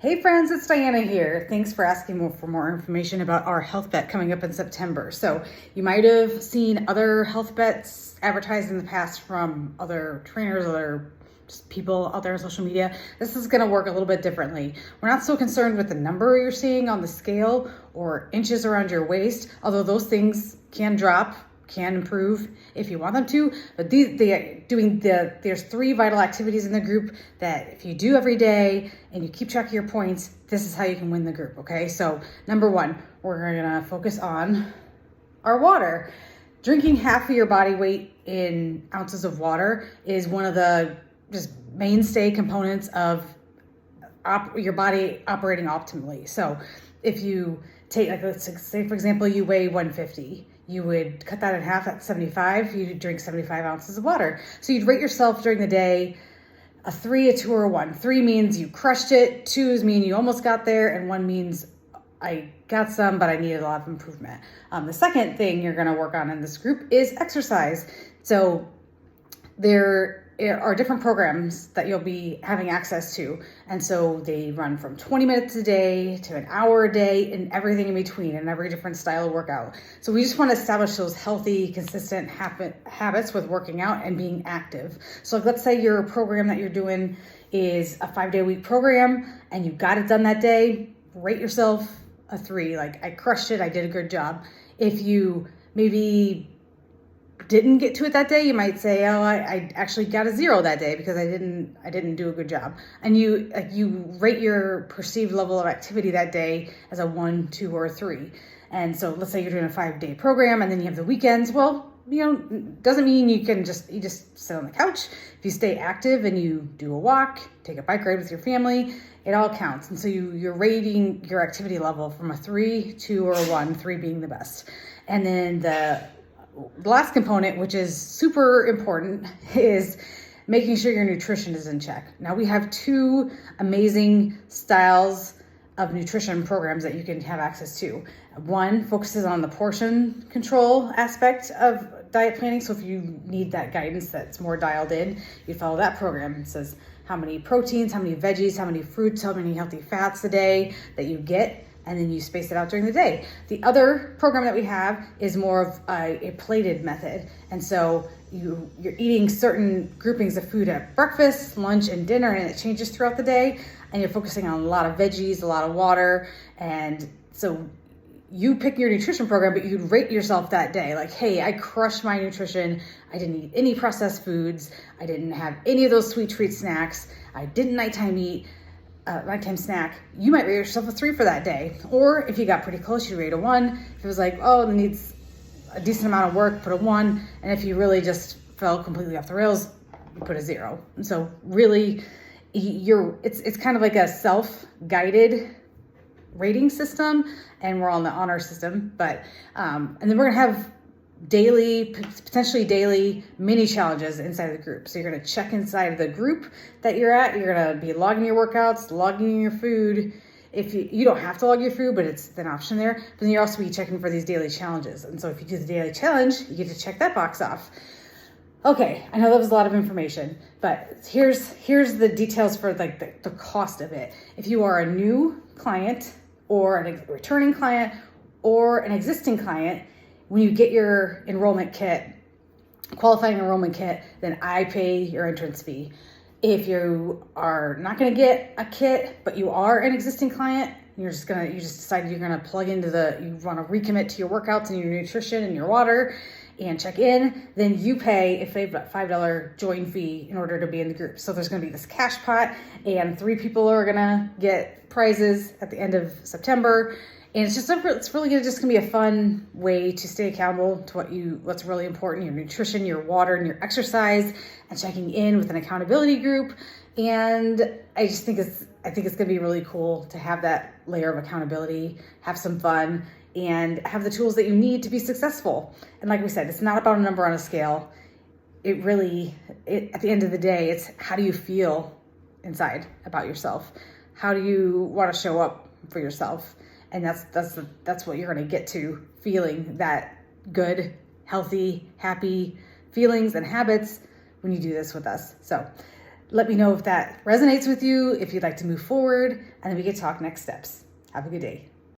Hey friends, it's Diana here. Thanks for asking for more information about our health bet coming up in September. So you might have seen other health bets advertised in the past from other trainers, other just people out there on social media. This is gonna work a little bit differently. We're not so concerned with the number you're seeing on the scale or inches around your waist, although those things can drop, can improve if you want them to, but there's 3 vital activities in the group that if you do every day and you keep track of your points, this is how you can win the group. Okay, so number 1, we're gonna focus on our water. Drinking half of your body weight in ounces of water is one of the just mainstay components of your body operating optimally. So if you take, like, let's say for example you weigh 150, you would cut that in half at 75. You'd drink 75 ounces of water. So you'd rate yourself during the day a 3, a 2, or a 1. 3 means you crushed it, 2 mean you almost got there, and 1 means I got some, but I needed a lot of improvement. The second thing you're gonna work on in this group is exercise. So there are different programs that you'll be having access to. And so they run from 20 minutes a day to an hour a day and everything in between, and every different style of workout. So we just want to establish those healthy, consistent habits with working out and being active. So let's say your program that you're doing is a 5-day-a-week program and you got it done that day, rate yourself a 3. Like, I crushed it, I did a good job. If you maybe didn't get to it that day, you might say, oh, I actually got a 0 that day because I didn't do a good job. And you rate your perceived level of activity that day as a 1, 2, or 3. And so let's say you're doing a 5-day program and then you have the weekends. Well, doesn't mean you just sit on the couch. If you stay active and you do a walk, take a bike ride with your family, it all counts. And so you're rating your activity level from a 3, 2, or a 1, 3 being the best. And then the last component, which is super important, is making sure your nutrition is in check. Now, we have 2 amazing styles of nutrition programs that you can have access to. One focuses on the portion control aspect of diet planning. So if you need that guidance that's more dialed in, you follow that program. It says how many proteins, how many veggies, how many fruits, how many healthy fats a day that you get, and then you space it out during the day. The other program that we have is more of a plated method. And so you're eating certain groupings of food at breakfast, lunch, and dinner, and it changes throughout the day. And you're focusing on a lot of veggies, a lot of water. And so you pick your nutrition program, but you'd rate yourself that day. Like, hey, I crushed my nutrition. I didn't eat any processed foods. I didn't have any of those sweet treat snacks. I didn't nighttime snack. You might rate yourself a 3 for that day. Or if you got pretty close, you rate a 1. If it was like, oh, it needs a decent amount of work, put a 1. And if you really just fell completely off the rails, you put a 0. And so really, it's kind of like a self-guided rating system, and we're on the honor system. But and then we're gonna have potentially daily mini challenges inside of the group. So you're going to check inside of the group that you're at. You're going to be logging your workouts, logging your food. If you don't have to log your food, but it's an option there. But then you're also be checking for these daily challenges. And so if you do the daily challenge, you get to check that box off. Okay, I know that was a lot of information, but here's the details for like the cost of it. If you are a new client or a returning client or an existing client, when you get your qualifying enrollment kit, then I pay your entrance fee. If you are not going to get a kit, but you are an existing client, you just decided you're going to plug into you want to recommit to your workouts and your nutrition and your water and check in, then you pay a $5 join fee in order to be in the group. So there's going to be this cash pot, and 3 people are going to get prizes at the end of September. And it's really just gonna be a fun way to stay accountable to what's really important: your nutrition, your water, and your exercise, and checking in with an accountability group. And I think it's gonna be really cool to have that layer of accountability, have some fun, and have the tools that you need to be successful. And like we said, it's not about a number on a scale. At the end of the day, it's how do you feel inside about yourself? How do you want to show up for yourself? And that's what you're going to get to, feeling that good, healthy, happy feelings and habits when you do this with us. So Let me know if that resonates with you, if you'd like to move forward, and then we can talk next steps. Have a good day.